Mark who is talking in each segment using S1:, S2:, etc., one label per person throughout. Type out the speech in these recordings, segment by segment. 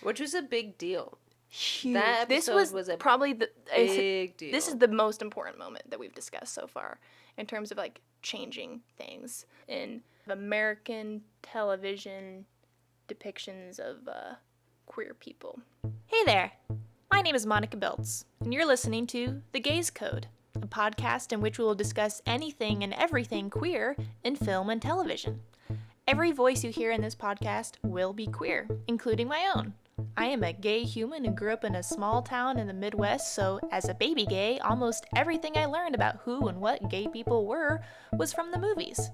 S1: Which was a big deal.
S2: Huge.
S1: That episode was a
S2: probably the
S1: big deal.
S2: This is the most important moment that we've discussed so far in terms of like changing things in American television depictions of queer people. Hey there, my name is Monica Beltz, and you're listening to The Gaze Code, a podcast in which we will discuss anything and everything queer in film and television. Every voice you hear in this podcast will be queer, including my own. I am a gay human who grew up in a small town in the Midwest, so as a baby gay, almost everything I learned about who and what gay people were was from the movies.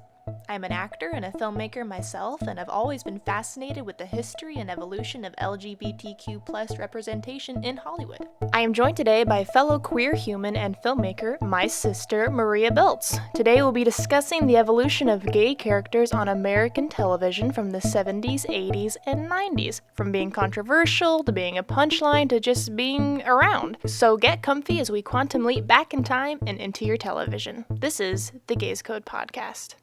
S2: I'm an actor and a filmmaker myself, and I've always been fascinated with the history and evolution of LGBTQ+ representation in Hollywood. I am joined today by fellow queer human and filmmaker, my sister, Maria Beltz. Today we'll be discussing the evolution of gay characters on American television from the 70s, 80s, and 90s, from being controversial to being a punchline to just being around. So get comfy as we quantum leap back in time and into your television. This is the Gaze Code Podcast.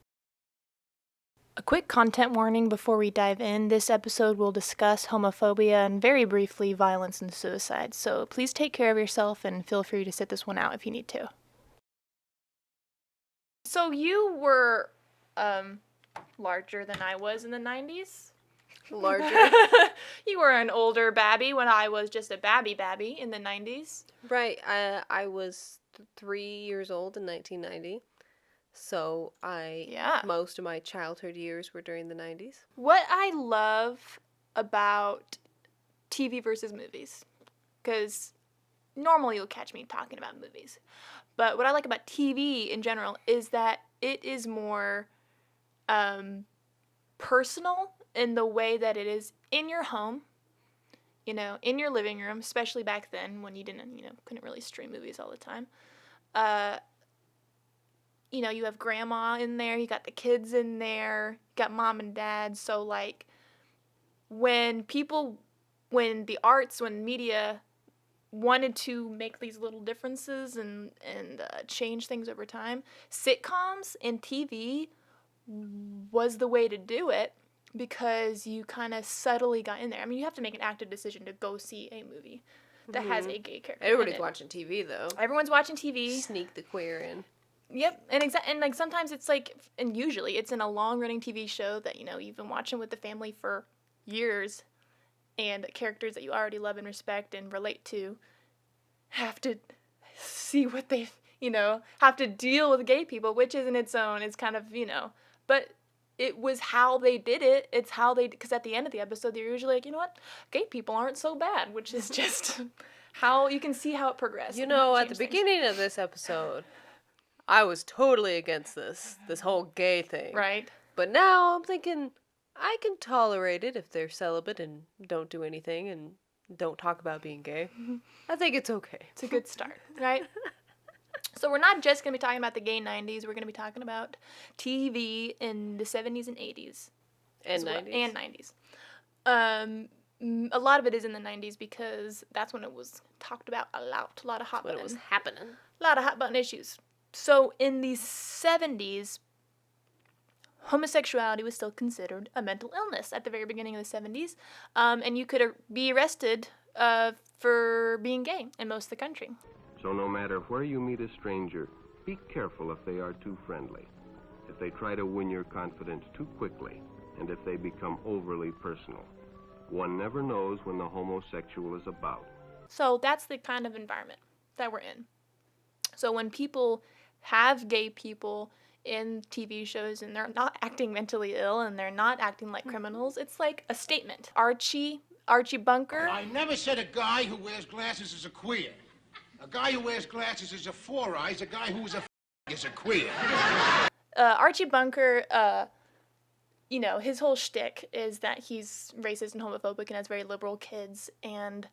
S2: A quick content warning before we dive in. This episode will discuss homophobia and very briefly violence and suicide, so please take care of yourself and feel free to sit this one out if you need to. So you were larger than I was in the 90s?
S1: Larger?
S2: You were an older babby when I was just a babby in the 90s.
S1: Right. I was 3 years old in 1990. So most of my childhood years were during the 90s.
S2: What I love about TV versus movies, because normally you'll catch me talking about movies, but what I like about TV in general is that it is more personal in the way that it is in your home, in your living room, especially back then when you couldn't really stream movies all the time. You have grandma in there, you got the kids in there, you got mom and dad. So, like, when media wanted to make these little differences and change things over time, sitcoms and TV was the way to do it because you kind of subtly got in there. I mean, you have to make an active decision to go see a movie that has a gay character.
S1: Everybody's watching TV, though.
S2: Everyone's watching TV.
S1: Sneak the queer in.
S2: Yep, and sometimes it's like, and usually it's in a long-running TV show that, you've been watching with the family for years, and characters that you already love and respect and relate to have to see what they, have to deal with gay people, which is in its own, it's kind of, but it was how they did it. It's how because at the end of the episode, they're usually like, you know what, gay people aren't so bad, which is just how you can see how it progressed.
S1: At the beginning of this episode, I was totally against this whole gay thing.
S2: Right.
S1: But now I'm thinking I can tolerate it if they're celibate and don't do anything and don't talk about being gay. I think it's okay.
S2: It's a good start, right? So we're not just going to be talking about the gay 90s. We're going to be talking about TV in the 70s and 80s.
S1: And 90s.
S2: And 90s. A lot of it is in the 90s because that's when it was talked about a lot. A lot of hot button.
S1: When it was happening.
S2: A lot of hot button issues. So in the 70s, homosexuality was still considered a mental illness at the very beginning of the 70s, and you could be arrested for being gay in most of the country.
S3: So no matter where you meet a stranger, be careful if they are too friendly, if they try to win your confidence too quickly, and if they become overly personal. One never knows when the homosexual is about.
S2: So that's the kind of environment that we're in. So when people have gay people in TV shows and they're not acting mentally ill and they're not acting like criminals, it's like a statement. Archie Bunker.
S4: I never said a guy who wears glasses is a queer. A guy who wears glasses is a four eyes. A guy who is a is a queer.
S2: Archie Bunker, his whole shtick is that he's racist and homophobic and has very liberal kids, and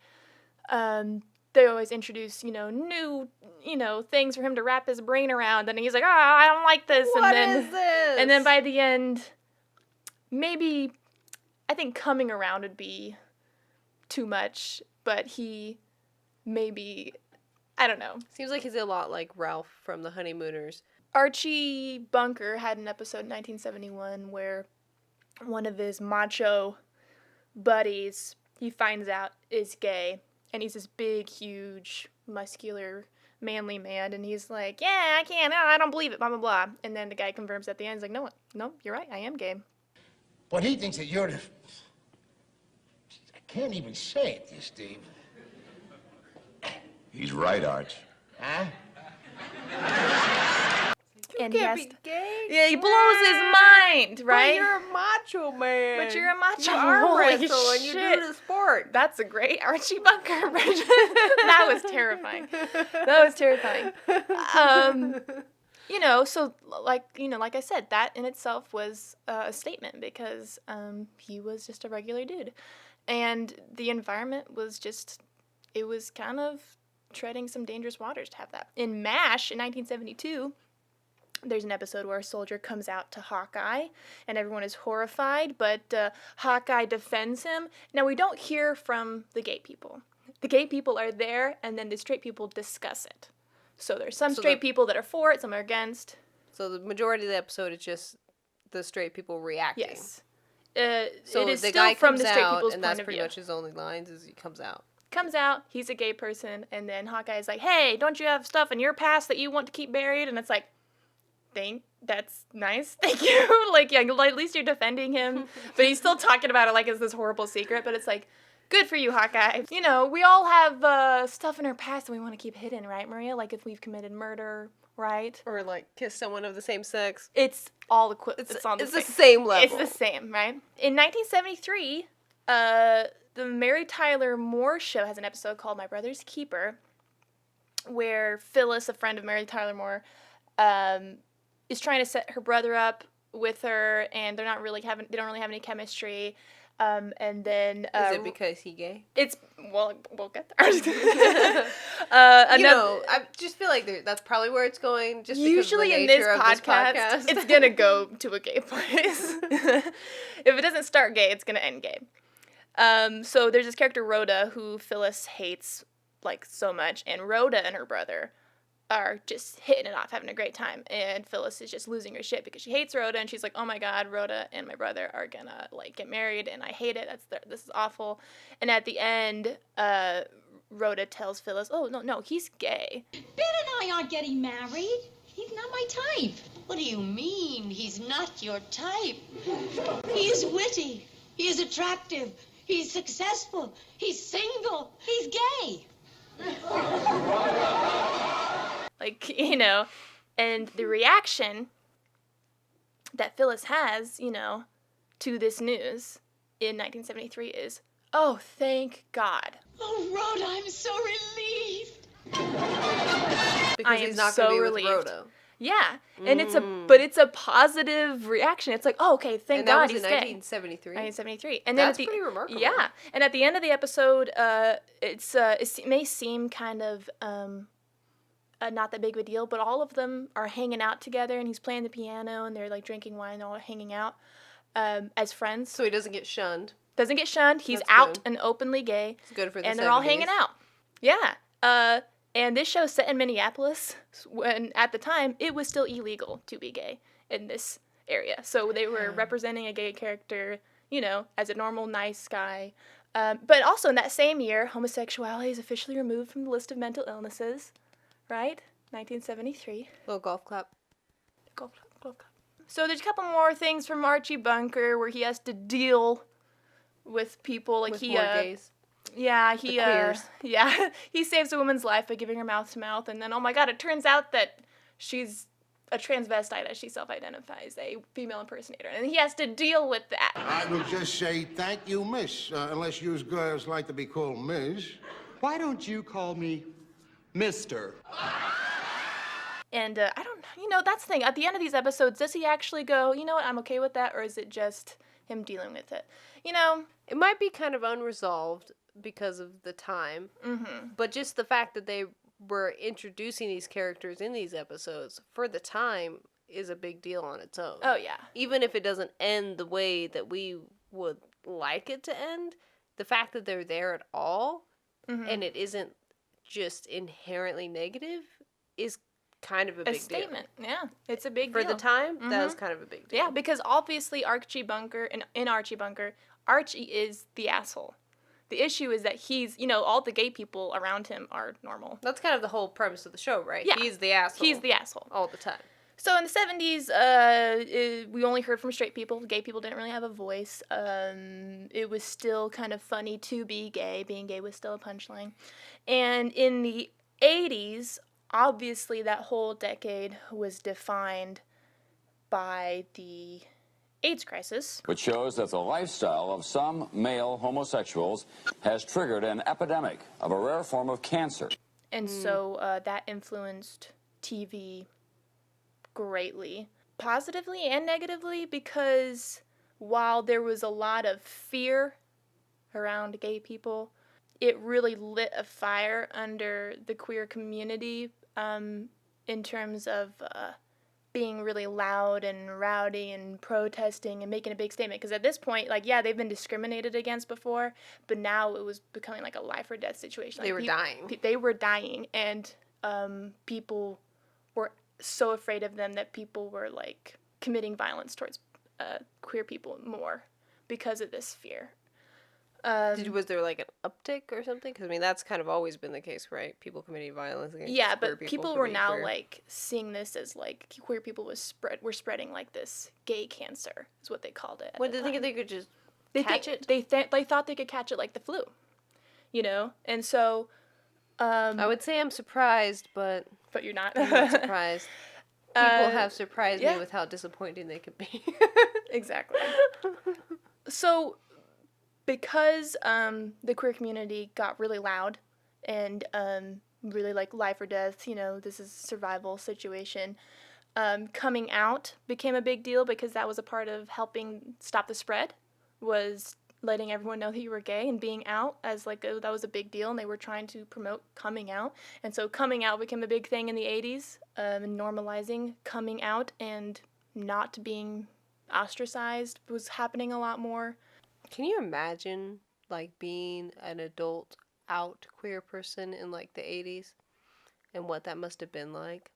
S2: they always introduce, new, things for him to wrap his brain around, and he's like, I don't like this.
S1: What is this?
S2: And then by the end, maybe, I think coming around would be too much, but he maybe, I don't know.
S1: Seems like he's a lot like Ralph from The Honeymooners.
S2: Archie Bunker had an episode in 1971 where one of his macho buddies he finds out is gay, and he's this big, huge, muscular, manly man, and he's like, yeah, I can't, no, I don't believe it, blah, blah, blah. And then the guy confirms at the end, he's like, no, you're right, I am gay.
S4: But he thinks that you're the... I can't even say it, you Steve.
S5: He's right, Arch.
S4: Huh?
S2: And
S1: You can't be gay.
S2: Yeah, he blows his mind, right?
S1: But you're a macho man.
S2: But you're a macho.
S1: You arm
S2: Holy
S1: wrestle and you
S2: shit.
S1: do the sport.
S2: That's a great Archie Bunker impression. That was terrifying. So like I said, that in itself was a statement because he was just a regular dude. And the environment was just, it was kind of treading some dangerous waters to have that. In MASH in 1972, there's an episode where a soldier comes out to Hawkeye, and everyone is horrified, but Hawkeye defends him. Now, we don't hear from the gay people. The gay people are there, and then the straight people discuss it. So there's some straight people that are for it, some are against.
S1: So the majority of the episode is just the straight people reacting.
S2: Yes.
S1: So
S2: it is
S1: the
S2: still
S1: guy
S2: from
S1: comes
S2: the straight
S1: out,
S2: people's
S1: and
S2: point
S1: that's
S2: of
S1: pretty
S2: view.
S1: much his only lines is he comes out.
S2: Comes out, he's a gay person, and then Hawkeye's like, hey, don't you have stuff in your past that you want to keep buried? And it's like, that's nice, thank you. Like, yeah, at least you're defending him, but he's still talking about it like it's this horrible secret, but it's like, good for you, Hawkeye. You know, we all have stuff in our past that we want to keep hidden, right, Maria? Like if we've committed murder, right?
S1: Or like kiss someone of the same sex.
S2: It's all equivalent.
S1: It's
S2: on the
S1: same level.
S2: It's the same, right? In 1973, the Mary Tyler Moore Show has an episode called My Brother's Keeper, where Phyllis, a friend of Mary Tyler Moore, is trying to set her brother up with her, and they don't really have any chemistry. And then
S1: is it because he gay?
S2: We'll get there.
S1: I just feel like that's probably where it's going. Just
S2: usually
S1: because
S2: in
S1: the
S2: this
S1: nature of
S2: podcast, it's gonna go to a gay place. If it doesn't start gay, it's gonna end gay. So there's this character Rhoda who Phyllis hates like so much, and Rhoda and her brother are just hitting it off, having a great time, and Phyllis is just losing her shit because she hates Rhoda, and she's like, oh my god, Rhoda and my brother are gonna like get married, and I hate it, this is awful. And at the end, Rhoda tells Phyllis, oh no, he's gay.
S6: Ben and I aren't getting married. He's not my type.
S7: What do you mean, he's not your type? He is witty, he is attractive, he's successful, he's single, he's gay.
S2: Like, and the reaction that Phyllis has, to this news in 1973 is, oh, thank God.
S7: Oh, Rhoda, I'm so relieved.
S1: Because he's not going to be with Rhoda.
S2: Yeah, and it's a positive reaction. It's like, oh, okay, thank God he's gay.
S1: And that was in 1973?
S2: 1973. And then
S1: that's pretty remarkable.
S2: Yeah, and at the end of the episode, it may seem kind of not that big of a deal, but all of them are hanging out together, and he's playing the piano, and they're like drinking wine, all hanging out as friends.
S1: So he doesn't get shunned.
S2: Doesn't get shunned. He's out and openly gay.
S1: It's good for the
S2: and
S1: 70s.
S2: They're all hanging out. Yeah. And this show's set in Minneapolis, when at the time it was still illegal to be gay in this area. So they were representing a gay character, as a normal, nice guy. But also in that same year, homosexuality is officially removed from the list of mental illnesses, right? 1973.
S1: Little golf clap.
S2: Golf clap. So there's a couple more things from Archie Bunker where he has to deal with people like
S1: with more gays.
S2: Yeah, he saves a woman's life by giving her mouth to mouth, and then oh my god, it turns out that she's a transvestite as she self-identifies, a female impersonator, and he has to deal with that.
S4: I will just say thank you, miss, unless you girls like to be called Ms.
S8: Why don't you call me Mr.?
S2: And I don't, that's the thing. At the end of these episodes, does he actually go, you know what, I'm okay with that, or is it just him dealing with it?
S1: It might be kind of unresolved because of the time, but just the fact that they were introducing these characters in these episodes for the time is a big deal on its own.
S2: Oh, yeah.
S1: Even if it doesn't end the way that we would like it to end, the fact that they're there at all and it isn't just inherently negative is kind of a big deal.
S2: Statement. Yeah, it's a big
S1: deal. For the time, that was kind of a big deal.
S2: Yeah, because obviously Archie Bunker, Archie is the asshole. The issue is that he's, all the gay people around him are normal.
S1: That's kind of the whole premise of the show, right?
S2: Yeah.
S1: He's the asshole.
S2: He's the asshole.
S1: All the time.
S2: So in the 70s, we only heard from straight people. Gay people didn't really have a voice. It was still kind of funny to be gay. Being gay was still a punchline. And in the 80s, obviously that whole decade was defined by the AIDS crisis.
S5: Which shows that the lifestyle of some male homosexuals has triggered an epidemic of a rare form of cancer.
S2: And so that influenced TV greatly, positively and negatively, because while there was a lot of fear around gay people, it really lit a fire under the queer community in terms of being really loud and rowdy and protesting and making a big statement. Because at this point, they've been discriminated against before, but now it was becoming like a life or death situation.
S1: They were dying.
S2: They were dying, and people were so afraid of them that people were committing violence towards queer people more because of this fear.
S1: Was there an uptick or something? Because that's kind of always been the case, right? People committing violence against queer
S2: but people were now
S1: queer.
S2: seeing this as queer people were spreading this gay cancer is what they called it.
S1: When did they think they could just catch it?
S2: They thought they could catch it like the flu, and so.
S1: I would say I'm surprised, but
S2: you're not.
S1: I'm not surprised. People have surprised me with how disappointing they could be.
S2: Exactly. So, because the queer community got really loud and really life or death, this is a survival situation, coming out became a big deal because that was a part of helping stop the spread, was letting everyone know that you were gay and being out as that was a big deal, and they were trying to promote coming out. And so coming out became a big thing in the 80s, and normalizing coming out and not being ostracized was happening a lot more.
S1: Can you imagine being an adult out queer person in the 80s and what that must have been like?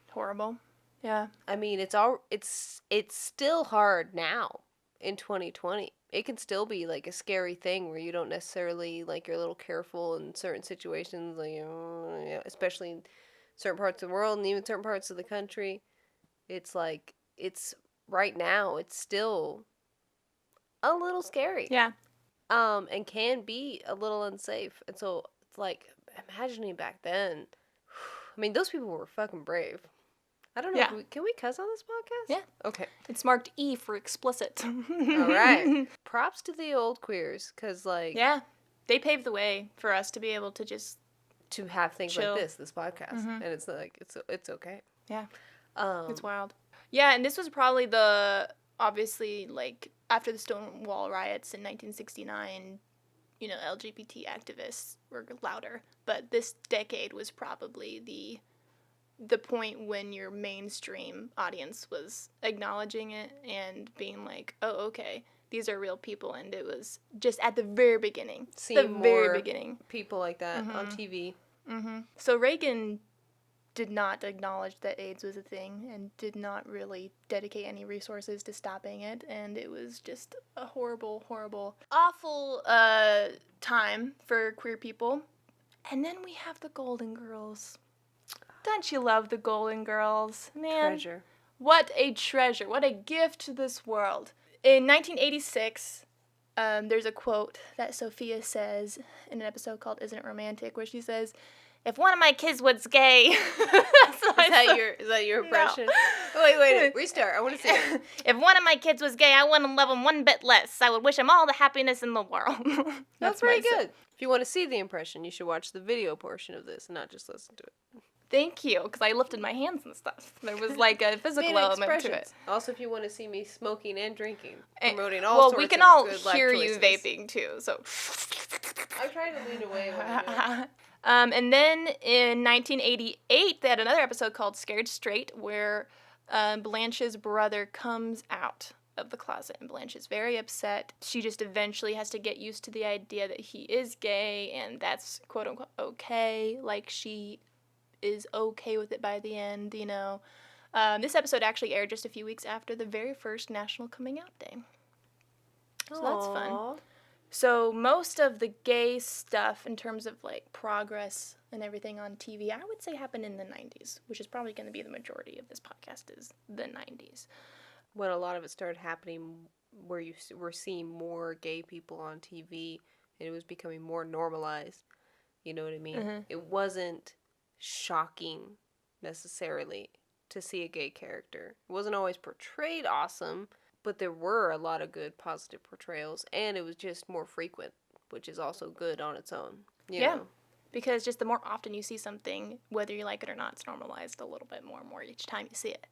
S2: Horrible. Yeah.
S1: It's still hard now in 2020. It can still be a scary thing where you don't necessarily you're a little careful in certain situations, especially in certain parts of the world and even certain parts of the country. It's it's right now, it's still a little scary.
S2: Yeah.
S1: And can be a little unsafe. And so it's imagining back then. Those people were fucking brave. I don't know.
S2: Yeah.
S1: Can we cuss on this podcast?
S2: Yeah.
S1: Okay.
S2: It's marked E for explicit.
S1: All right. Props to the old queers, because
S2: yeah, they paved the way for us to be able to just
S1: to have things
S2: chill.
S1: like this podcast, and it's it's okay.
S2: Yeah. It's wild. Yeah, and this was probably obviously after the Stonewall riots in 1969, LGBT activists were louder, but this decade was probably the point when your mainstream audience was acknowledging it and being oh, okay, these are real people. And it was just at the very beginning. Very beginning.
S1: People like that on TV.
S2: Mm-hmm. So Reagan did not acknowledge that AIDS was a thing and did not really dedicate any resources to stopping it. And it was just a horrible, horrible, awful time for queer people. And then we have the Golden Girls. Don't you love the Golden Girls? Man,
S1: Treasure.
S2: What a treasure. What a gift to this world. In 1986, there's a quote that Sophia says in an episode called Isn't It Romantic, where she says, "If one of my kids was gay..."
S1: Is that your impression? No. Wait. Restart. I want to see it.
S2: "If one of my kids was gay, I wouldn't love him one bit less. I would wish him all the happiness in the world."
S1: That's pretty good. If you want to see the impression, you should watch the video portion of this and not just listen to it.
S2: Thank you, because I lifted my hands and stuff. There was a physical element to it.
S1: Also, if you want to see me smoking and drinking, promoting all sorts of good life choices.
S2: Well, we can all hear you vaping too, so.
S1: I'm trying to lean away when I do it.
S2: And then in 1988, they had another episode called Scared Straight, where Blanche's brother comes out of the closet, and Blanche is very upset. She just eventually has to get used to the idea that he is gay, and that's quote-unquote okay. She is okay with it by the end, This episode actually aired just a few weeks after the very first National Coming Out Day. So that's fun. So most of the gay stuff in terms of like progress and everything on TV, I would say happened in the 90s, which is probably going to be the majority of this podcast is the 90s.
S1: When a lot of it started happening where you were seeing more gay people on TV and it was becoming more normalized, you know what I mean?
S2: Mm-hmm.
S1: It wasn't shocking necessarily to see a gay character. It wasn't always portrayed awesome, but there were a lot of good positive portrayals, and it was just more frequent, which is also good on its own. You know?
S2: Because just the more often you see something, whether you like it or not, it's normalized a little bit more and more each time you see it,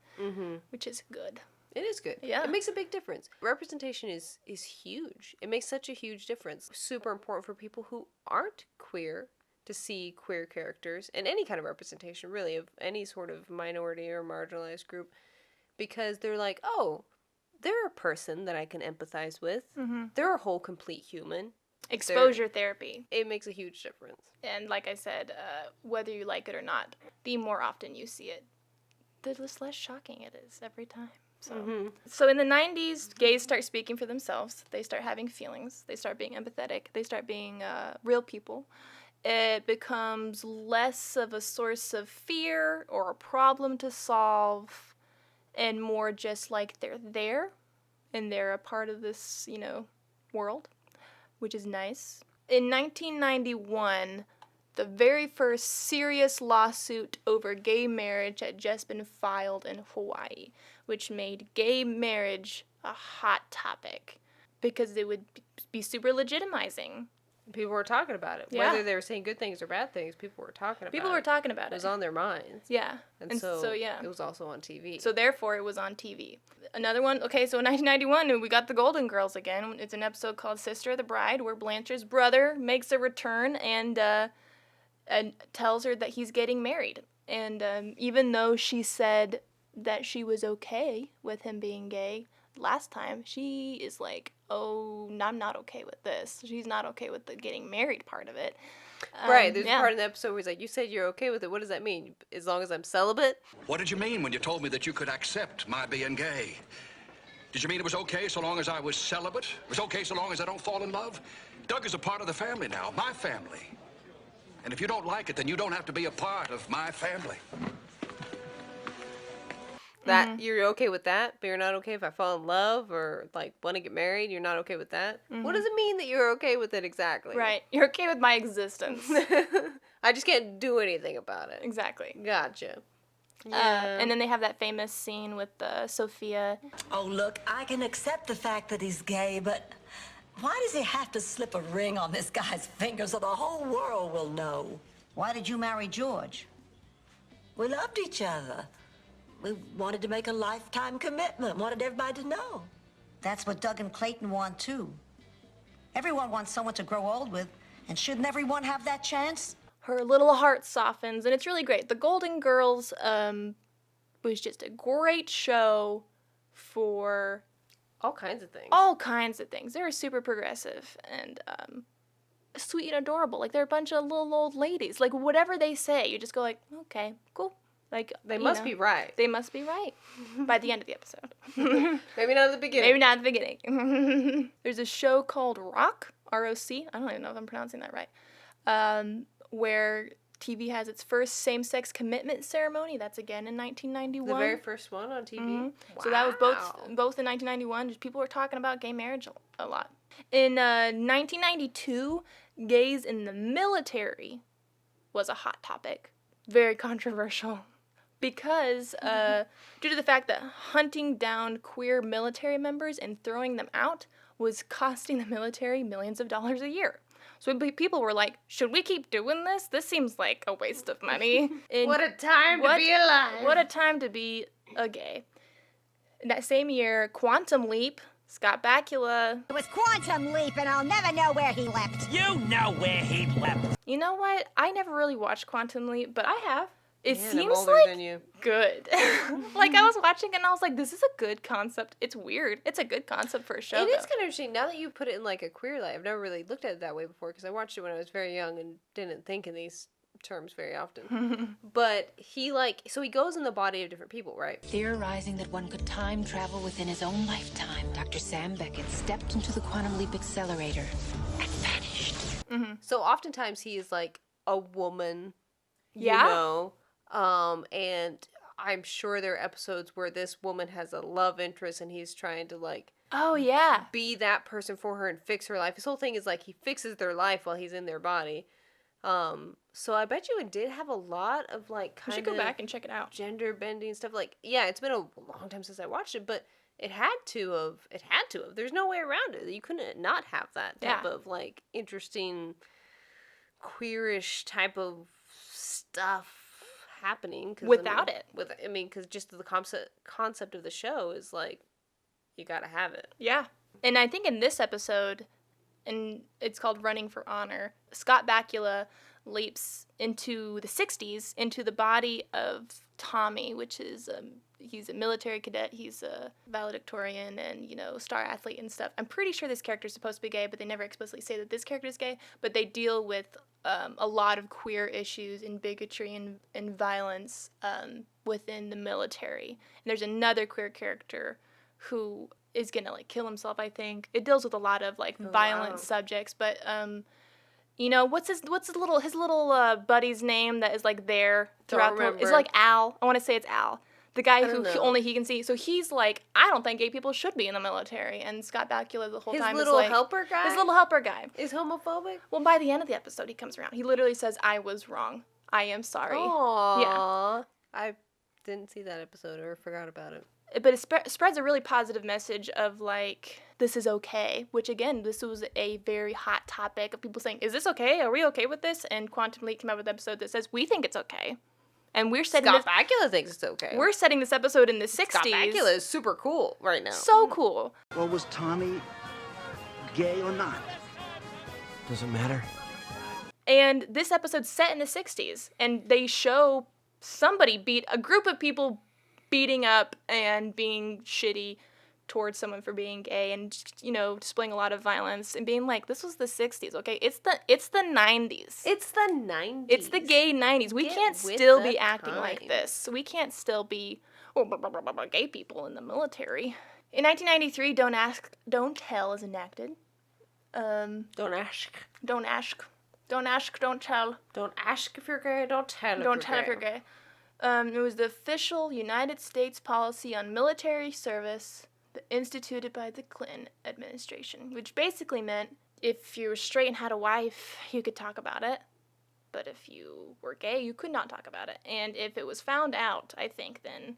S2: which is good.
S1: It is good.
S2: Yeah.
S1: It makes a big difference. Representation is huge. It makes such a huge difference. Super important for people who aren't queer to see queer characters and any kind of representation, really, of any sort of minority or marginalized group, because they're like, oh, they're a person that I can empathize with. They're a whole, complete human.
S2: Exposure therapy.
S1: It makes a huge difference.
S2: And like I said, whether you like it or not, the more often you see it, the less shocking it is every time. So in the 90s, gays start speaking for themselves. They start having feelings. They start being empathetic. They start being real people. It becomes less of a source of fear or a problem to solve, and more just like they're there and they're a part of this, world, which is nice. In 1991, the very first serious lawsuit over gay marriage had just been filed in Hawaii, which made gay marriage a hot topic because it would be super legitimizing.
S1: People were talking about it.
S2: Yeah.
S1: Whether they were saying good things or bad things, people were talking about it.
S2: People were talking about it.
S1: It was on their minds.
S2: Yeah.
S1: And so
S2: yeah.
S1: it was also on TV.
S2: So therefore, it was on TV. Another one, okay, so in 1991, we got the Golden Girls again. It's an episode called Sister of the Bride, where Blanche's brother makes a return and tells her that he's getting married. And even though she said that she was okay with him being gay last time, she is like, oh, I'm not okay with this. She's not okay with the getting married part of it.
S1: Right, there's a part in the episode where he's like, you said you're okay with it. What does that mean? As long as I'm celibate?
S9: What did you mean when you told me that you could accept my being gay? Did you mean it was okay so long as I was celibate? It was okay so long as I don't fall in love? Doug is a part of the family now, my family. And if you don't like it, then you don't have to be a part of my family.
S1: That you're okay with that, but you're not okay if I fall in love or like want to get married. You're not okay with that. What does it mean that you're okay with it exactly?
S2: Right, you're okay with my existence.
S1: I just can't do anything about it.
S2: Exactly.
S1: Gotcha. Yeah.
S2: And then they have that famous scene with Sophia.
S10: Oh, look, I can accept the fact that he's gay, but why does he have to slip a ring on this guy's finger so the whole world will know?
S11: Why did you marry George?
S10: We loved each other. We wanted to make a lifetime commitment, wanted everybody to know.
S11: That's what Doug and Clayton want, too. Everyone wants someone to grow old with, and shouldn't everyone have that chance?
S2: Her little heart softens, and it's really great. The Golden Girls was just a great show for
S1: all kinds of things.
S2: All kinds of things. They were super progressive and sweet and adorable. Like, they're a bunch of little old ladies. Like, whatever they say, you just go like, okay, cool. Like,
S1: they must be right.
S2: They must be right by the end of the episode.
S1: Maybe not at the beginning.
S2: Maybe not at the beginning. There's a show called Rock, R-O-C. I don't even know if I'm pronouncing that right. Where TV has its first same-sex commitment ceremony. That's again in 1991.
S1: The very first one on TV?
S2: Mm-hmm.
S1: Wow.
S2: So that was both in 1991. People were talking about gay marriage a lot. In 1992, gays in the military was a hot topic. Very controversial. Because due to the fact that hunting down queer military members and throwing them out was costing the military millions of dollars a year. So people were like, should we keep doing this? This seems like a waste of money.
S1: What a time to be alive.
S2: What a time to be a gay. In that same year, Quantum Leap, Scott Bakula.
S12: It was Quantum Leap, and I'll never know where he leapt.
S13: You know where he leapt.
S2: You know what? I never really watched Quantum Leap, but I have. It seems
S1: older
S2: like
S1: than you.
S2: Good. Like, I was watching and I was like, this is a good concept. It's weird. It's a good concept for a show.
S1: It is kind of interesting. Now that you put it in like a queer light, I've never really looked at it that way before because I watched it when I was very young and didn't think in these terms very often. But he so he goes in the body of different people, right?
S14: Theorizing that one could time travel within his own lifetime, Dr. Sam Beckett stepped into the Quantum Leap accelerator
S1: So oftentimes he is like a woman,
S2: Yeah.
S1: you know, and I'm sure there are episodes where this woman has a love interest and he's trying to like
S2: Oh, yeah.
S1: be that person for her and fix her life. His whole thing is like he fixes their life while he's in their body. So I bet you it did have a lot of like
S2: We
S1: kind
S2: should
S1: of
S2: go back and check it out.
S1: gender bending stuff. Like, yeah, it's been a long time since I watched it, but it had to have. It had to have. There's no way around it. You couldn't not have that type of like interesting queerish type of stuff happening
S2: Without it.
S1: Because just the concept of the show is like you gotta have it.
S2: Yeah. And I think in this episode, and it's called Running for Honor, Scott Bakula leaps into the 60s, into the body of Tommy, which is, he's a military cadet, he's a valedictorian and, you know, star athlete and stuff. I'm pretty sure this character is supposed to be gay, but they never explicitly say that this character is gay, but they deal with a lot of queer issues and bigotry and violence within the military. And there's another queer character who is gonna like kill himself, I think. It deals with a lot of like violent subjects, but you know, what's his little buddy's name that is like there throughout is it like Al? I want to say it's Al. The guy who only he can see. So he's like, I don't think gay people should be in the military. And Scott Bakula the whole time is like... His little helper guy.
S1: Is homophobic?
S2: Well, by the end of the episode, he comes around. He literally says, I was wrong. I am sorry.
S1: Aww.
S2: Yeah.
S1: I didn't see that episode or forgot about it.
S2: But it spreads a really positive message of, like, this is okay. Which, again, this was a very hot topic of people saying, is this okay? Are we okay with this? And Quantum Leap came out with an episode that says, we think it's okay. And we're setting
S1: Scott Bakula thinks it's okay.
S2: We're setting this episode in the 60s.
S1: Scott Bakula is super cool right now.
S2: So cool.
S15: Well, was Tommy gay or not?
S16: Doesn't matter.
S2: And this episode's set in the 60s. And they show a group of people beating up and being shitty towards someone for being gay and, you know, displaying a lot of violence and being like, this was the 60s, okay? It's the 90s.
S1: It's the 90s.
S2: It's the gay 90s. We can't still be acting like this. We can't still be gay people in the military. In 1993, Don't Ask, Don't Tell is enacted.
S1: Don't ask.
S2: Don't ask. Don't ask, don't tell.
S1: Don't ask if you're gay, don't tell
S2: if you're gay. It was the official United States policy on military service instituted by the Clinton administration, which basically meant if you were straight and had a wife, you could talk about it. But if you were gay, you could not talk about it. And if it was found out, I think, then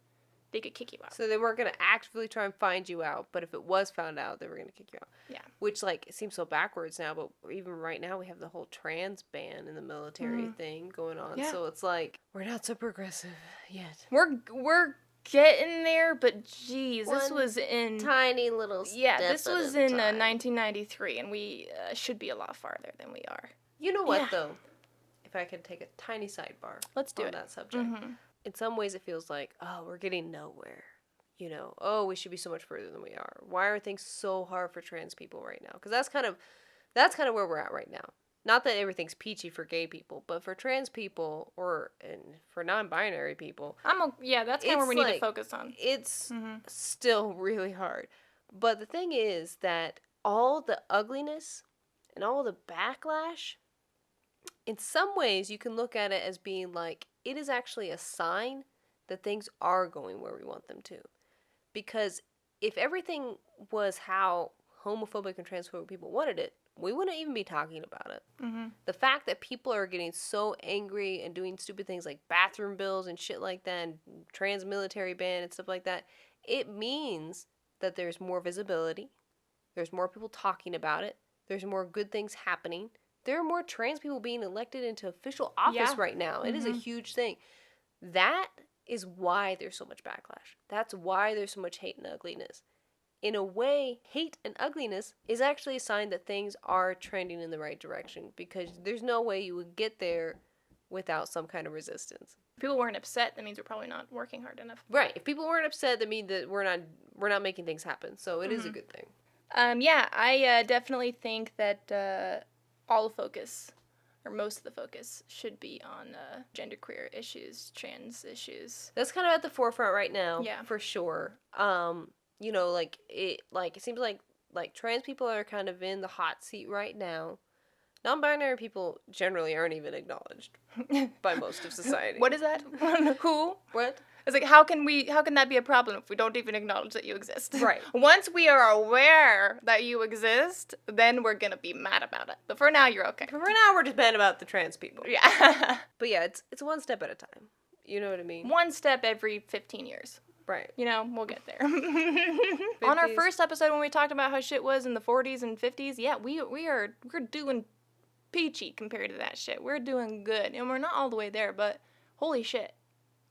S2: they could kick you out.
S1: So they weren't going to actively try and find you out, but if it was found out, they were going to kick you out.
S2: Yeah.
S1: Which, like, it seems so backwards now, but even right now we have the whole trans ban in the military thing going on.
S2: Yeah.
S1: So it's like, we're not so progressive yet.
S2: We're getting there, but geez, this was in...
S1: tiny little step.
S2: Yeah, this was in 1993, and we should be a lot farther than we are.
S1: You know what, though? If I could take a tiny sidebar
S2: Let's do
S1: on
S2: it.
S1: that subject. In some ways it feels like, oh, we're getting nowhere. You know, oh, we should be so much further than we are. Why are things so hard for trans people right now? Because that's kind of where we're at right now. Not that everything's peachy for gay people, but for trans people and for non-binary people,
S2: that's kind of where we need to focus on.
S1: It's still really hard. But the thing is that all the ugliness and all the backlash, in some ways you can look at it as being like, it is actually a sign that things are going where we want them to. Because if everything was how homophobic and transphobic people wanted it, we wouldn't even be talking about it. The fact that people are getting so angry and doing stupid things like bathroom bills and shit like that, and trans military ban and stuff like that, it means that there's more visibility, there's more people talking about it, there's more good things happening. There are more trans people being elected into official office right now. It is a huge thing. That is why there's so much backlash. That's why there's so much hate and ugliness. In a way, hate and ugliness is actually a sign that things are trending in the right direction, because there's no way you would get there without some kind of resistance.
S2: If people weren't upset, that means we're probably not working hard enough.
S1: Right. If people weren't upset, that means that we're not making things happen. So it is a good thing.
S2: I definitely think that all the focus, or most of the focus, should be on genderqueer issues, trans issues.
S1: That's kind of at the forefront right now,
S2: Yeah.
S1: for sure. You know, it seems like trans people are kind of in the hot seat right now. Non-binary people generally aren't even acknowledged by most of society.
S2: What is that? Who?
S1: What?
S2: It's like, how can that be a problem if we don't even acknowledge that you exist?
S1: Right.
S2: Once we are aware that you exist, then we're gonna be mad about it. But for now, you're okay.
S1: For now, we're just mad about the trans people.
S2: Yeah.
S1: But yeah, it's one step at a time. You know what I mean?
S2: One step every 15 years.
S1: Right.
S2: You know, we'll get there. On our first episode when we talked about how shit was in the 40s and 50s, yeah, we're doing peachy compared to that shit. We're doing good. And we're not all the way there, but holy shit.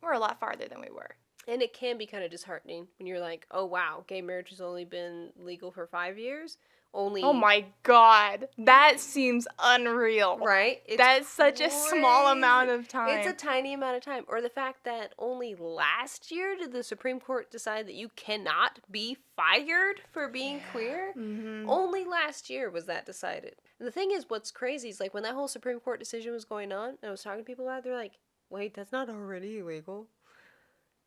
S2: We're a lot farther than we were.
S1: And it can be kind of disheartening when you're like, oh wow, gay marriage has only been legal for 5 years.
S2: Oh my god, that seems unreal.
S1: Right?
S2: That's such a small amount of time.
S1: It's a tiny amount of time. Or the fact that only last year did the Supreme Court decide that you cannot be fired for being queer.
S2: Mm-hmm.
S1: Only last year was that decided. And the thing is, what's crazy is like when that whole Supreme Court decision was going on, and I was talking to people about it, they're like, wait, that's not already illegal.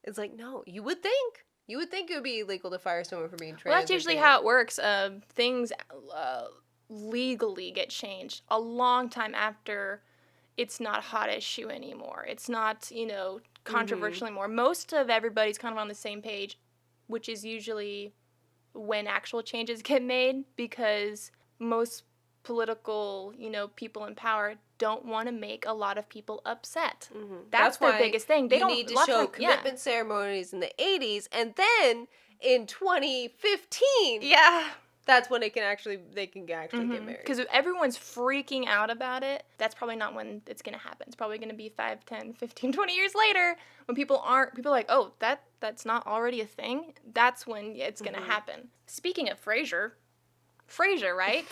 S1: It's like, no, you would think. You would think it would be illegal to fire someone for being trans.
S2: Well, that's usually how it works. Things legally get changed a long time after it's not a hot issue anymore. It's not, controversial anymore. Most of everybody's kind of on the same page, which is usually when actual changes get made, because most political, people in power don't want to make a lot of people upset.
S1: Mm-hmm.
S2: That's their biggest thing. They
S1: you
S2: don't
S1: need to show commitment ceremonies in the 80s, and then in 2015, that's when they can actually get married.
S2: Because if everyone's freaking out about it, that's probably not when it's going to happen. It's probably going to be 5, 10, 15, 20 years later when people are like, oh, that's not already a thing. That's when it's going to happen. Speaking of Frasier, right?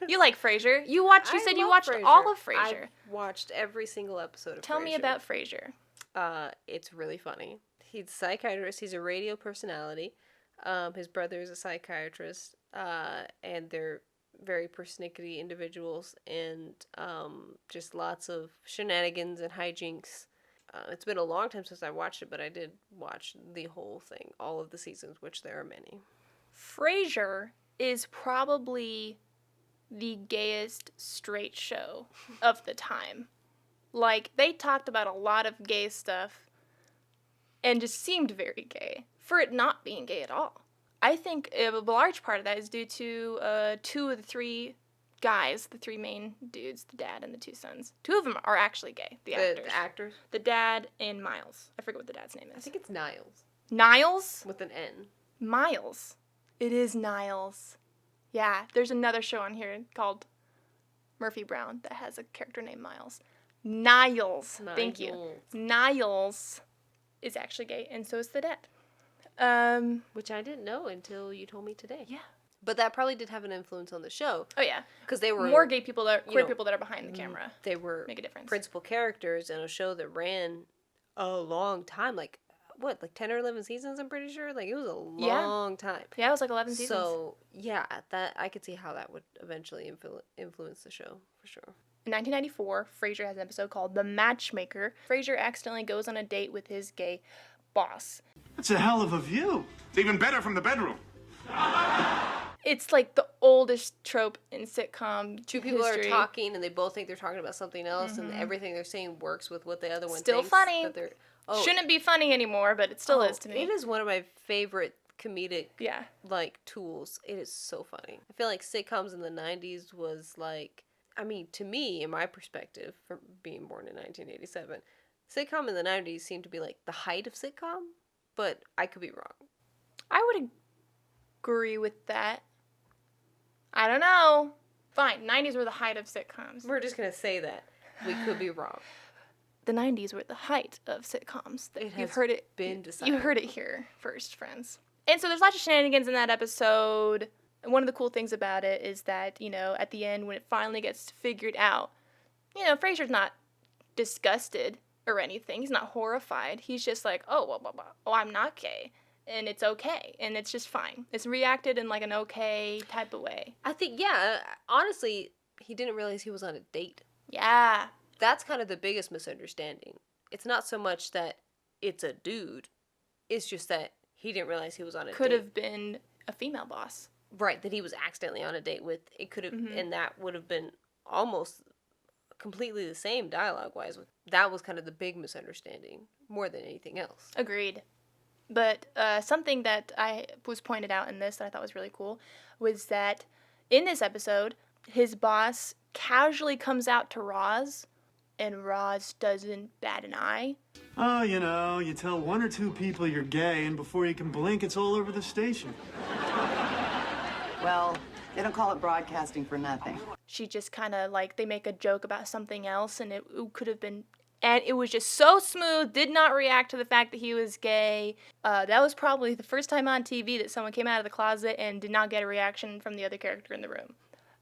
S2: You like Frasier. You said you watched all of Frasier.
S1: I've watched every single episode of Frasier.
S2: Tell me about Frasier.
S1: It's really funny. He's a psychiatrist. He's a radio personality. His brother is a psychiatrist. And they're very persnickety individuals, and just lots of shenanigans and hijinks. It's been a long time since I watched it, but I did watch the whole thing, all of the seasons, which there are many.
S2: Frasier is probably the gayest straight show of the time. Like, they talked about a lot of gay stuff and just seemed very gay for it not being gay at all. I think a large part of that is due to 2 of the 3 guys, the 3 main dudes, the dad and the 2 sons. 2 of them are actually gay, the actors. The dad and Miles. I forget what the dad's name is.
S1: I think it's Niles.
S2: Niles?
S1: With an N.
S2: Miles. It is Niles. Yeah, there's another show on here called Murphy Brown that has a character named Miles. Niles. Thank you. Niles is actually gay, and so is the dad.
S1: Which I didn't know until you told me today.
S2: Yeah.
S1: But that probably did have an influence on the show.
S2: Oh, yeah.
S1: Because they were...
S2: More gay people, queer people that are behind the camera.
S1: They were
S2: make a difference.
S1: Principal characters in a show that ran a long time. Like 10 or 11 seasons, I'm pretty sure? Like, it was a long time.
S2: Yeah, it was like 11 seasons.
S1: So, yeah, I could see how that would eventually influence the show, for sure.
S2: In 1994, Frasier has an episode called The Matchmaker. Frasier accidentally goes on a date with his gay boss.
S4: That's a hell of a view. It's even better from the bedroom.
S2: It's like the oldest trope in sitcom
S1: 2 people
S2: history.
S1: are talking, and they both think they're talking about something else, and everything they're saying works with what the other one
S2: Still
S1: thinks.
S2: funny.
S1: Oh,
S2: Shouldn't be funny anymore, but it still is to me.
S1: It is one of my favorite comedic tools. It is so funny. I feel like sitcoms in the 90s was like, I mean, to me, in my perspective, from being born in 1987, sitcom in the 90s seemed to be like the height of sitcom, but I could be wrong.
S2: I would agree with that. I don't know. Fine, 90s were the height of sitcoms.
S1: We're just going to say that. We could be wrong.
S2: The 90s were the height of sitcoms.
S1: You've been decided.
S2: You heard it here first, friends. And so there's lots of shenanigans in that episode. And one of the cool things about it is that, at the end, when it finally gets figured out, Frasier's not disgusted or anything. He's not horrified. He's just like, oh, I'm not gay. And it's okay. And it's just fine. It's reacted in like an okay type of way.
S1: I think, honestly, he didn't realize he was on a date.
S2: Yeah.
S1: That's kind of the biggest misunderstanding. It's not so much that it's a dude. It's just that he didn't realize he was on a date.
S2: Could have been a female boss.
S1: Right, that he was accidentally on a date with. It could have, and that would have been almost completely the same dialogue-wise. That was kind of the big misunderstanding, more than anything else.
S2: Agreed. But something that I was pointed out in this that I thought was really cool was that in this episode, his boss casually comes out to Roz, and Roz doesn't bat an eye.
S17: Oh, you know, you tell one or two people you're gay, and before you can blink, it's all over the station.
S18: Well, they don't call it broadcasting for nothing.
S2: She just kind of, like, they make a joke about something else, and it could have been... And it was just so smooth, did not react to the fact that he was gay. That was probably the first time on TV that someone came out of the closet and did not get a reaction from the other character in the room.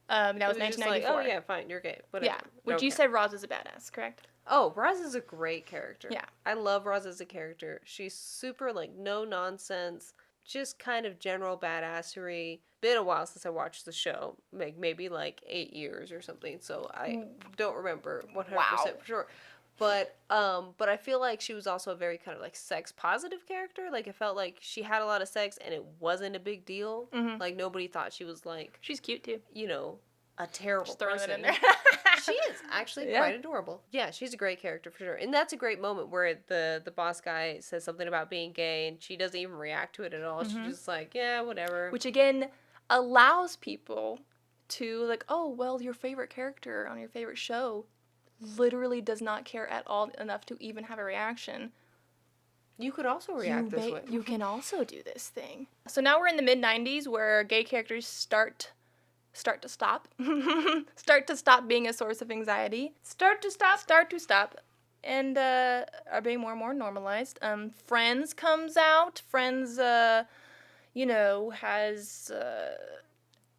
S2: That was 1994.
S1: Like, oh, yeah, fine, you're gay. Whatever.
S2: Yeah, which you said Roz was a badass, correct?
S1: Oh, Roz is a great character.
S2: Yeah.
S1: I love Roz as a character. She's super, like, no nonsense, just kind of general badassery. Been a while since I watched the show, like maybe like 8 years or something, so I don't remember 100% for sure. But I feel like she was also a very kind of like sex positive character. Like it felt like she had a lot of sex and it wasn't a big deal. Mm-hmm. Like nobody thought she was like,
S2: she's cute too.
S1: You know, a terrible person.
S2: It in there.
S1: She is actually quite adorable. Yeah, she's a great character for sure. And that's a great moment where the boss guy says something about being gay and she doesn't even react to it at all. Mm-hmm. She's just like, yeah, whatever.
S2: Which again allows people to like, oh, well, your favorite character on your favorite show literally does not care at all enough to even have a reaction.
S1: You could also react this way.
S2: You can also do this thing. So now we're in the mid-90s where gay characters start to stop. Start to stop being a source of anxiety. Start to stop. And are being more and more normalized. Friends comes out. Friends, has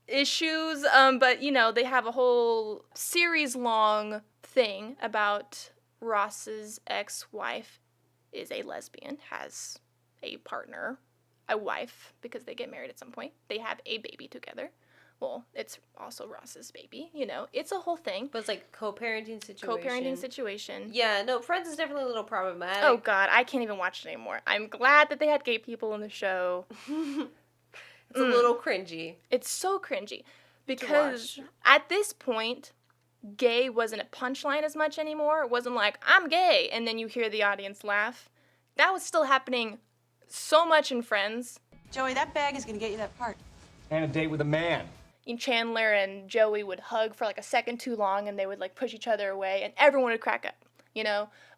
S2: issues. But, they have a whole series-long thing about Ross's ex-wife is a lesbian, has a partner, a wife, because they get married at some point. They have a baby together. Well, it's also Ross's baby, It's a whole thing.
S1: But it's like co-parenting situation.
S2: Yeah,
S1: no, Friends is definitely a little problematic.
S2: Oh, God, I can't even watch it anymore. I'm glad that they had gay people in the show.
S1: It's a little cringy.
S2: It's so cringy. Because at this point, gay wasn't a punchline as much anymore. It wasn't like, I'm gay, and then you hear the audience laugh. That was still happening so much in Friends.
S18: Joey, that bag is going to get you that part.
S16: And a date with a man.
S2: Chandler and Joey would hug for like a second too long, and they would like push each other away, and everyone would crack up.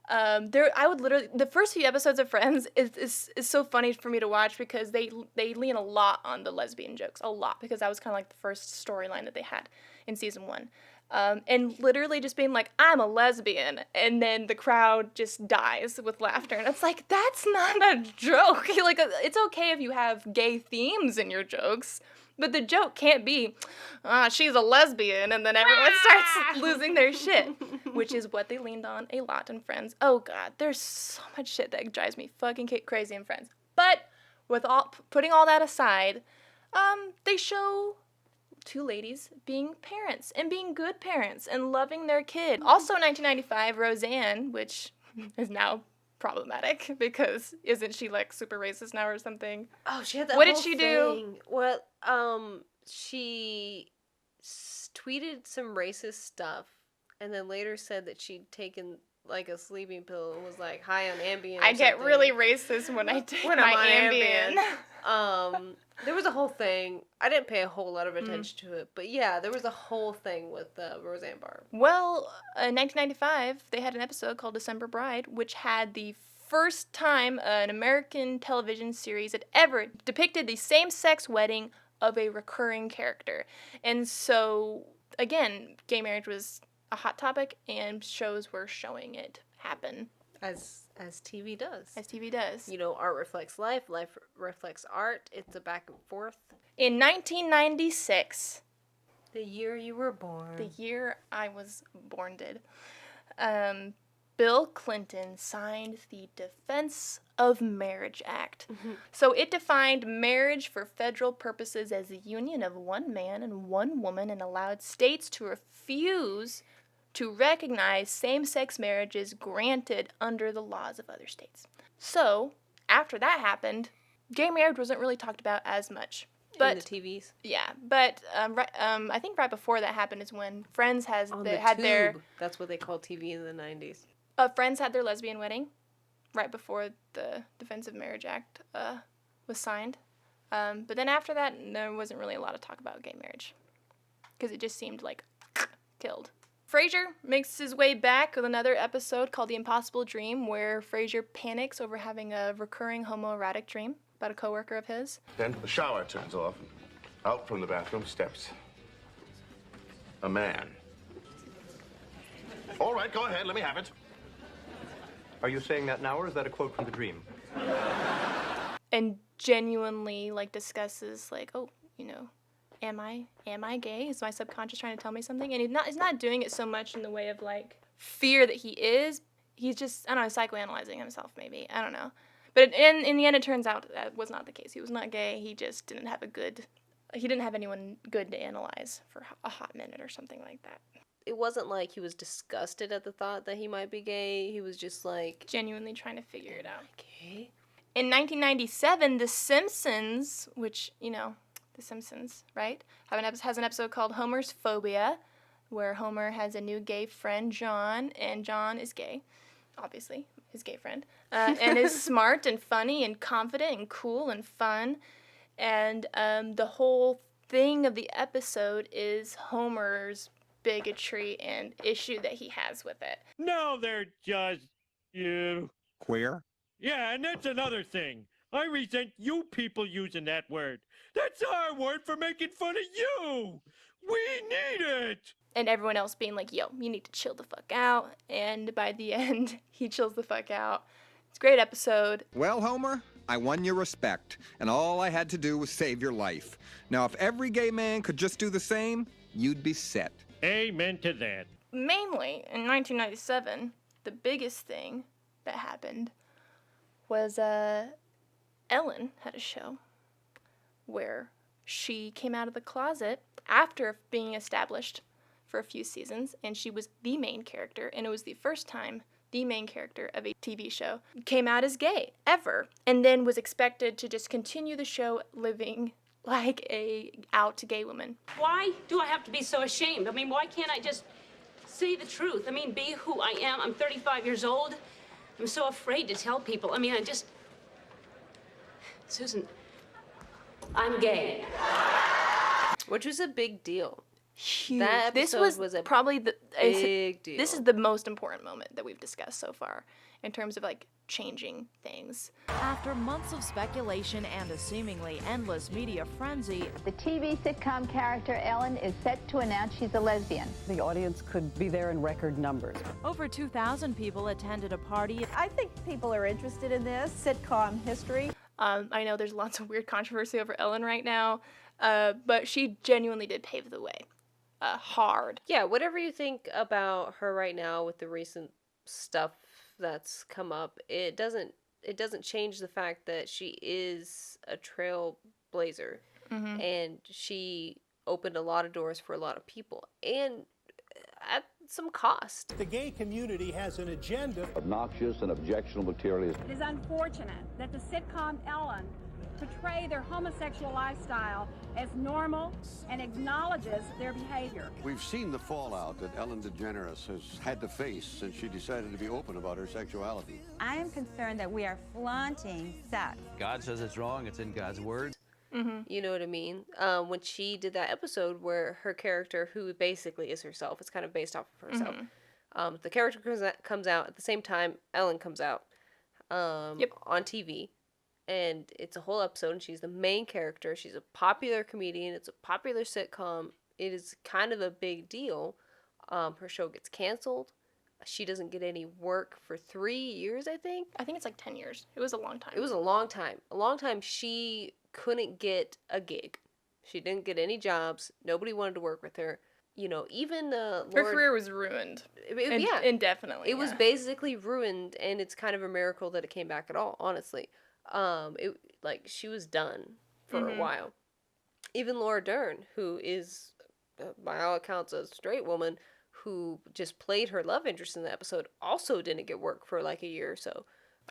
S2: I would literally, the first few episodes of Friends is so funny for me to watch because they lean a lot on the lesbian jokes, a lot, because that was kind of like the first storyline that they had in season 1. And literally just being like, I'm a lesbian, and then the crowd just dies with laughter, and it's like, that's not a joke. Like, it's okay if you have gay themes in your jokes, but the joke can't be, she's a lesbian, and then everyone starts losing their shit, which is what they leaned on a lot in Friends. Oh, God, there's so much shit that drives me fucking crazy in Friends. But putting all that aside, they show 2 ladies being parents and being good parents and loving their kid. Also, 1995, Roseanne, which is now problematic because isn't she like super racist now or something?
S1: Oh, she had that.
S2: What did she do?
S1: Well, she tweeted some racist stuff and then later said that she'd taken like a sleeping pill and was like high on Ambien.
S2: I get really racist when I take my Ambien.
S1: There was a whole thing. I didn't pay a whole lot of attention to it, but yeah, there was a whole thing with Roseanne Barr.
S2: Well, in 1995, they had an episode called December Bride, which had the first time an American television series had ever depicted the same-sex wedding of a recurring character. And so, again, gay marriage was a hot topic, and shows were showing it happen.
S1: As TV does.
S2: As TV does.
S1: Art reflects life. Life reflects art. It's a back and forth.
S2: In 1996.
S1: The year you were born.
S2: The year I was born did. Bill Clinton signed the Defense of Marriage Act. Mm-hmm. So it defined marriage for federal purposes as a union of one man and one woman and allowed states to refuse to recognize same-sex marriages granted under the laws of other states. So, after that happened, gay marriage wasn't really talked about as much. But
S1: in the TVs.
S2: Yeah, but I think right before that happened is when Friends had
S1: tube.
S2: their.
S1: That's what they called TV in the 90s.
S2: Friends had their lesbian wedding, right before the Defense of Marriage Act was signed. But then after that, there wasn't really a lot of talk about gay marriage, because it just seemed like killed. Frasier makes his way back with another episode called The Impossible Dream, where Frasier panics over having a recurring homoerotic dream about a coworker of his.
S19: Then the shower turns off. Out from the bathroom steps a man. All right, go ahead. Let me have it.
S16: Are you saying that now, or is that a quote from the dream?
S2: And genuinely, like, discusses, like, oh, you know, am I gay? Is my subconscious trying to tell me something? And he's not doing it so much in the way of, like, fear that he is. He's just, I don't know, psychoanalyzing himself, maybe. I don't know. But in the end, it turns out that was not the case. He was not gay. He just didn't have anyone good to analyze for a hot minute or something like that.
S1: It wasn't like he was disgusted at the thought that he might be gay. He was just like...
S2: genuinely trying to figure it out.
S1: Okay.
S2: In 1997, The Simpsons, which, you know, The Simpsons, right? Has an episode called Homer's Phobia, where Homer has a new gay friend, John, and John is gay, obviously, his gay friend, and is smart and funny and confident and cool and fun. And the whole thing of the episode is Homer's bigotry and issue that he has with it.
S20: No, they're just,
S21: Queer?
S20: Yeah, and that's another thing. I resent you people using that word. That's our word for making fun of you. We need it.
S2: And everyone else being like, yo, you need to chill the fuck out. And by the end, he chills the fuck out. It's a great episode.
S21: Well, Homer, I won your respect, and all I had to do was save your life. Now, if every gay man could just do the same, you'd be set.
S20: Amen to that.
S2: Mainly, in 1997, the biggest thing that happened was Ellen had a show where she came out of the closet after being established for a few seasons, and she was the main character, and it was the first time the main character of a TV show came out as gay, ever, and then was expected to just continue the show living like a out gay woman.
S22: Why do I have to be so ashamed? I mean, why can't I just say the truth? I mean, be who I am. I'm 35 years old. I'm so afraid to tell people. I mean, Susan, I'm gay.
S1: Which was a big deal.
S2: Huge.
S1: That episode was a
S2: probably the
S1: big deal.
S2: This is the most important moment that we've discussed so far in terms of, like, changing things.
S23: After months of speculation and a seemingly endless media frenzy,
S24: the TV sitcom character Ellen is set to announce she's a lesbian.
S25: The audience could be there in record numbers.
S23: Over 2,000 people attended a party.
S26: I think people are interested in this sitcom history.
S2: I know there's lots of weird controversy over Ellen right now, but she genuinely did pave the way. Hard.
S1: Yeah, whatever you think about her right now with the recent stuff that's come up, it doesn't change the fact that she is a trailblazer, and she opened a lot of doors for a lot of people, and at some cost.
S27: The gay community has an agenda.
S5: Obnoxious and objectionable material.
S28: It is unfortunate that the sitcom Ellen portray their homosexual lifestyle as normal and acknowledges their behavior.
S29: We've seen the fallout that Ellen DeGeneres has had to face since she decided to be open about her sexuality.
S30: I am concerned that we are flaunting sex.
S31: God says it's wrong. It's in God's word.
S1: You know what I mean? When she did that episode where her character, who basically is herself, it's kind of based off of herself. The character comes out at the same time Ellen comes out on TV. And it's a whole episode, and she's the main character. She's a popular comedian. It's a popular sitcom. It is kind of a big deal. Her show gets canceled. She doesn't get any work for 3 years, I think.
S2: I think it's like 10 years. It was a long time.
S1: It was a long time. A long time she couldn't get a gig. She didn't get any jobs. Nobody wanted to work with her. You know, even
S2: her career was ruined.
S1: Yeah.
S2: Indefinitely.
S1: It was basically ruined, and it's kind of a miracle that it came back at all, honestly. She was done for a while. Even Laura Dern, who is, by all accounts, a straight woman who just played her love interest in the episode, also didn't get work for like a year or so.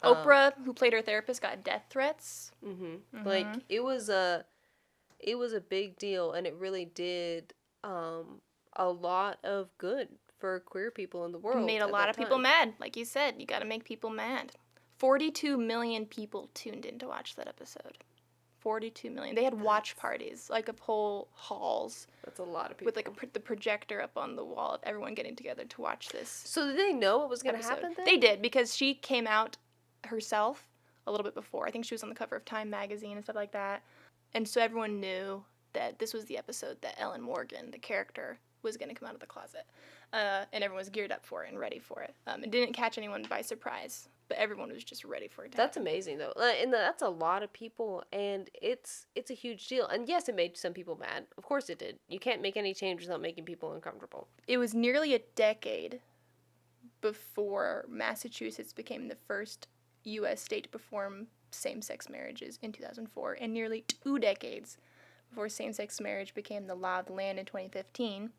S2: Oprah, who played her therapist, got death threats.
S1: Like, it was a It was a big deal, and it really did a lot of good for queer people in the world.
S2: It made a lot of people mad. Like you said, you got to make people mad. 42 million people tuned in to watch that episode. 42 million. They had watch parties, like of whole halls.
S1: That's a lot of people.
S2: With like the projector up on the wall of everyone getting together to watch this.
S1: So did they know what was going to happen then?
S2: They did, because she came out herself a little bit before. I think she was on the cover of Time magazine and stuff like that. And so everyone knew that this was the episode that Ellen Morgan, the character, was going to come out of the closet. And everyone was geared up for it and ready for it. It didn't catch anyone by surprise, but everyone was just ready for it to
S1: That's
S2: happen.
S1: amazing, though. And that's a lot of people, and it's a huge deal. And yes, it made some people mad. Of course it did. You can't make any change without making people uncomfortable.
S2: It was nearly a decade before Massachusetts became the first U.S. state to perform same-sex marriages in 2004, and nearly 2 decades before same-sex marriage became the law of the land in 2015.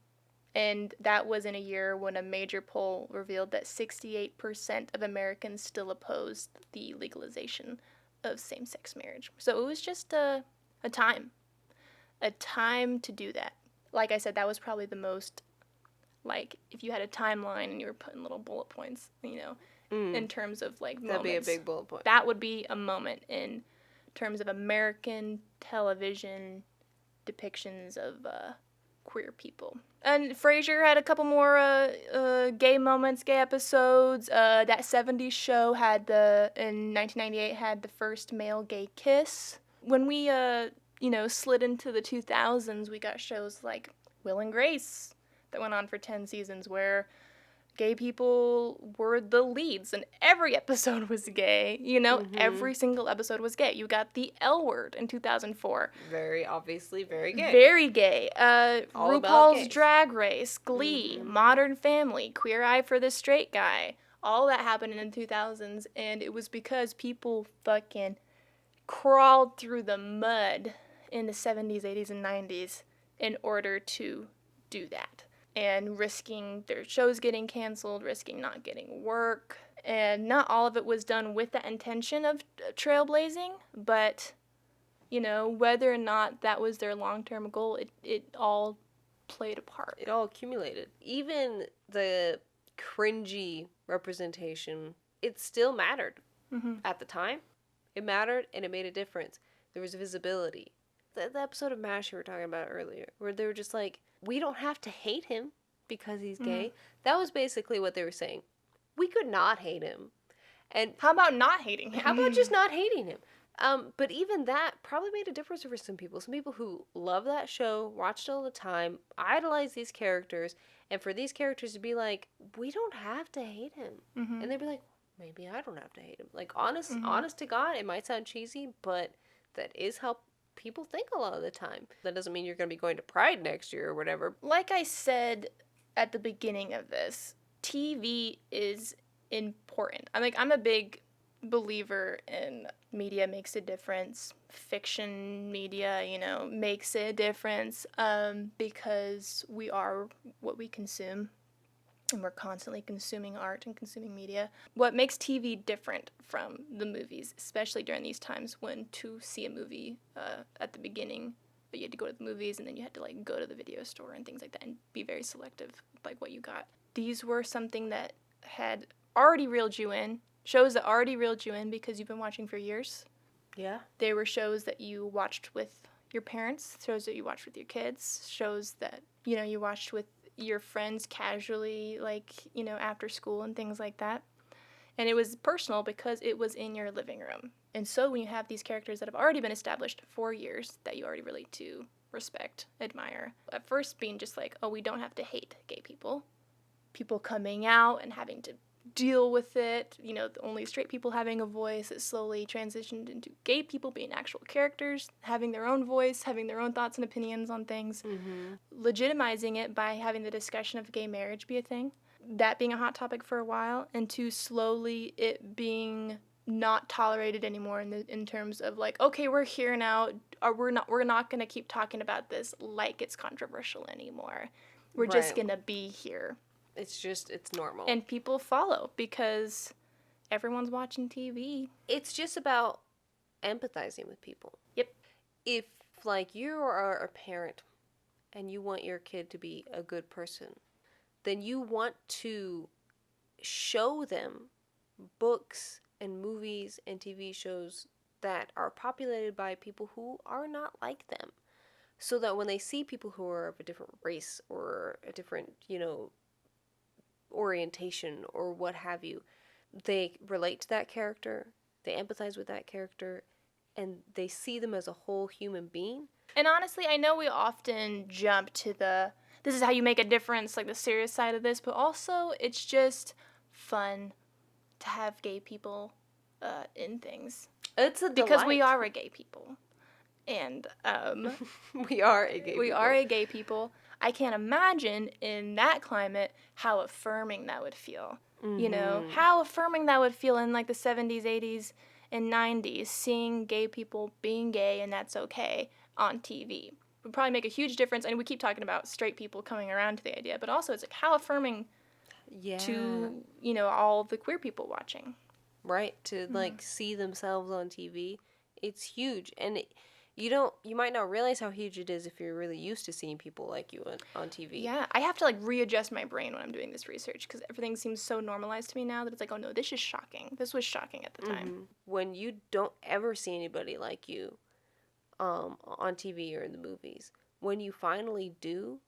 S2: And that was in a year when a major poll revealed that 68% of Americans still opposed the legalization of same-sex marriage. So it was just a time to do that. Like I said, that was probably the most, like, if you had a timeline and you were putting little bullet points, you know, in terms of, like, moments.
S1: That'd be a big bullet point.
S2: That would be a moment in terms of American television depictions of queer people. And Frasier had a couple more gay moments, gay episodes. That 70s show had in 1998 had the first male gay kiss. When we, slid into the 2000s, we got shows like Will and Grace that went on for 10 seasons where gay people were the leads, and every episode was gay. Every single episode was gay. You got the L Word in 2004.
S1: Very obviously very gay.
S2: Very gay.
S1: All about
S2: RuPaul's
S1: gays.
S2: Drag Race, Glee, Modern Family, Queer Eye for the Straight Guy. All that happened in the 2000s, and it was because people fucking crawled through the mud in the 70s, 80s, and 90s in order to do that. And risking their shows getting canceled, risking not getting work. And not all of it was done with the intention of trailblazing, but, whether or not that was their long-term goal, it all played a part.
S1: It all accumulated. Even the cringy representation, it still mattered. At the time, it mattered, and it made a difference. There was visibility. The episode of MASH you were talking about earlier, where they were just like, we don't have to hate him because he's gay. That was basically what they were saying. We could not hate him. And
S2: how about not hating him?
S1: How about just not hating him? But even that probably made a difference for some people. Some people who love that show, watched it all the time, idolize these characters, and for these characters to be like, we don't have to hate him. And they'd be like, maybe I don't have to hate him. Like, honest to God, it might sound cheesy, but that is how people think a lot of the time. That doesn't mean you're going to be going to Pride next year or whatever.
S2: Like I said at the beginning of this, TV is important. I'm a big believer in media makes a difference. Fiction media, makes a difference because we are what we consume. And we're constantly consuming art and consuming media. What makes TV different from the movies, especially during these times when to see a movie at the beginning, you had to go to the movies and then you had to go to the video store and things like that and be very selective with what you got. These were something that had already reeled you in, shows that already reeled you in because you've been watching for years.
S1: Yeah.
S2: They were shows that you watched with your parents, shows that you watched with your kids, shows that, you watched with your friends casually, after school and things like that. And it was personal because it was in your living room. And so when you have these characters that have already been established for years that you already relate to, respect, admire, at first being just like, oh, we don't have to hate gay people. People coming out and having to deal with it, only straight people having a voice. It slowly transitioned into gay people being actual characters, having their own voice, having their own thoughts and opinions on things, legitimizing it by having the discussion of gay marriage be a thing, that being a hot topic for a while, and to slowly it being not tolerated anymore in terms of okay, we're here now, or we're not going to keep talking about this like it's controversial anymore. We're just going to be here.
S1: It's normal.
S2: And people follow because everyone's watching TV.
S1: It's just about empathizing with people.
S2: Yep.
S1: If, like you are a parent and you want your kid to be a good person, then you want to show them books and movies and TV shows that are populated by people who are not like them. So that when they see people who are of a different race or a different, orientation or what have you, they relate to that character, they empathize with that character, and they see them as a whole human being.
S2: And honestly, I know we often jump to this is how you make a difference, like the serious side of this, but also it's just fun to have gay people in things.
S1: It's a delight.
S2: Because we are a gay people. And
S1: we are a gay
S2: we are a gay people. I can't imagine in that climate how affirming that would feel.
S1: Mm-hmm.
S2: How affirming that would feel in like the 70s, 80s, and 90s, seeing gay people being gay and that's okay on TV. Would probably make a huge difference. And we keep talking about straight people coming around to the idea, but also it's like how affirming to, all the queer people watching.
S1: Right, to like see themselves on TV. It's huge. And you might not realize how huge it is if you're really used to seeing people like you on TV.
S2: Yeah, I have to like readjust my brain when I'm doing this research because everything seems so normalized to me now that it's like, oh no, this is shocking. This was shocking at the time.
S1: When you don't ever see anybody like you on TV or in the movies, when you finally do,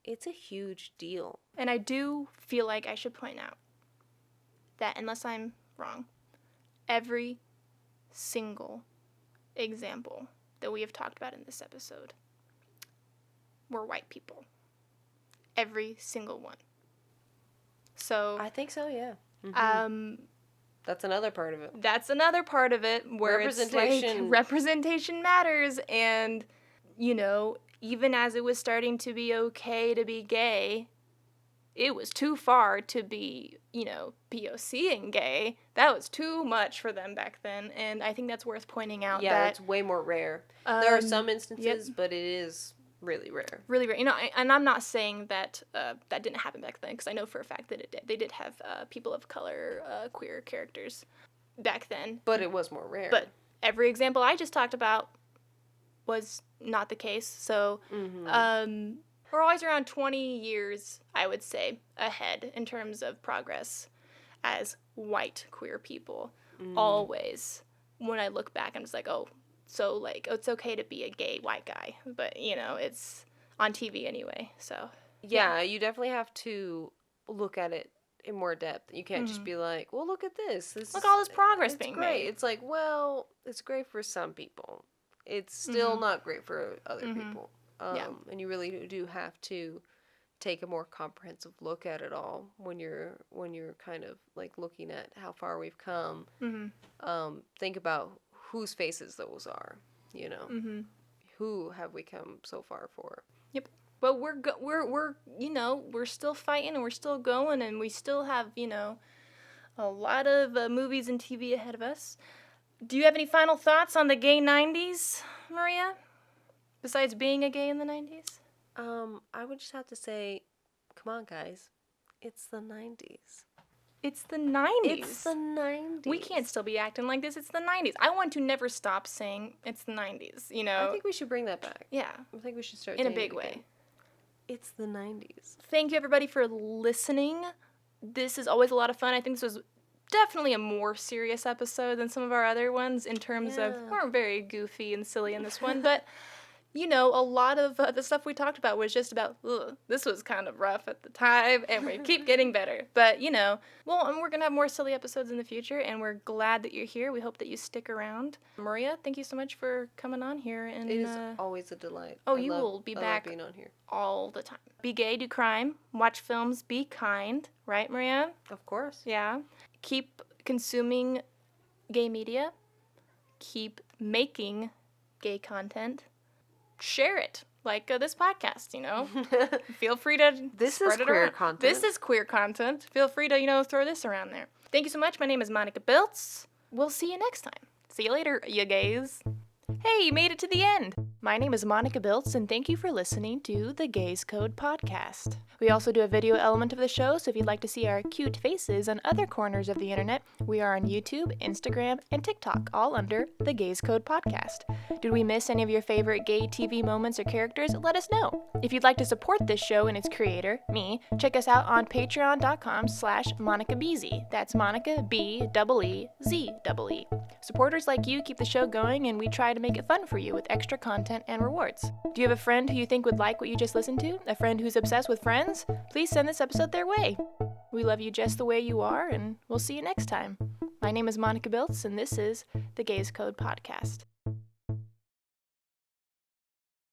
S1: it's a huge deal.
S2: And I do feel like I should point out that, unless I'm wrong, every single example that we have talked about in this episode were white people. Every single one. So
S1: I think so, yeah. That's another part of it.
S2: That's another part of it where
S1: representation.
S2: It's like representation matters, and even as it was starting to be okay to be gay, it was too far to be, POC-ing gay. That was too much for them back then, and I think that's worth pointing out.
S1: Yeah,
S2: that
S1: it's way more rare. There are some instances, but it is really rare.
S2: Really rare. And I'm not saying that that didn't happen back then, because I know for a fact that it did. They did have people of color, queer characters back then.
S1: But it was more rare.
S2: But every example I just talked about was not the case. So we're always around 20 years, I would say, ahead in terms of progress as white queer people. Always. When I look back, I'm just like, it's okay to be a gay white guy. But, it's on TV anyway, so.
S1: Yeah, you definitely have to look at it in more depth. You can't just be like, well, look at this.
S2: Look at all this progress being
S1: great.
S2: made.
S1: It's like, well, it's great for some people. It's still not great for other people. And you really do have to take a more comprehensive look at it all when you're kind of like looking at how far we've come. Think about whose faces those are, who have we come so far for?
S2: Yep. But we're still fighting and we're still going and we still have a lot of movies and TV ahead of us. Do you have any final thoughts on the gay 90s, Maria? Besides being a gay in the 90s?
S1: I would just have to say, come on, guys. It's the 90s.
S2: It's the 90s.
S1: It's the 90s.
S2: We can't still be acting like this. It's the 90s. I want to never stop saying it's the 90s,
S1: I think we should bring that back.
S2: Yeah.
S1: I think we should start
S2: in a
S1: saying
S2: big
S1: it
S2: way.
S1: again. It's the 90s.
S2: Thank you, everybody, for listening. This is always a lot of fun. I think this was definitely a more serious episode than some of our other ones in terms of, we're very goofy and silly in this one, but a lot of the stuff we talked about was just about, this was kind of rough at the time, and we keep getting better. But, we're going to have more silly episodes in the future, and we're glad that you're here. We hope that you stick around. Maria, thank you so much for coming on here. And
S1: it is always a delight.
S2: You will be back
S1: being on here
S2: all the time. Be gay, do crime, watch films, be kind. Right, Maria?
S1: Of course.
S2: Yeah. Keep consuming gay media. Keep making gay content. Share it, like this podcast, Feel free to spread it around.
S1: Content.
S2: This is queer content. Feel free to, throw this around there. Thank you so much. My name is Monica Biltz. We'll see you next time. See you later, you gays. Hey, you made it to the end. My name is Monica Biltz, and thank you for listening to the Gays Code podcast. We also do a video element of the show, so if you'd like to see our cute faces on other corners of the internet, we are on YouTube, Instagram, and TikTok, all under the Gays Code podcast. Did we miss any of your favorite gay TV moments or characters? Let us know. If you'd like to support this show and its creator, me, check us out on patreon.com/MonicaBeezy. That's Monica B-E-E-Z-E-E. Supporters like you keep the show going, and we try to make it fun for you with extra content and rewards. Do you have a friend who you think would like what you just listened to? A friend who's obsessed with Friends? Please send this episode their way. We love you just the way you are, and we'll see you next time. My name is Monica Biltz, and this is the Gays Code podcast.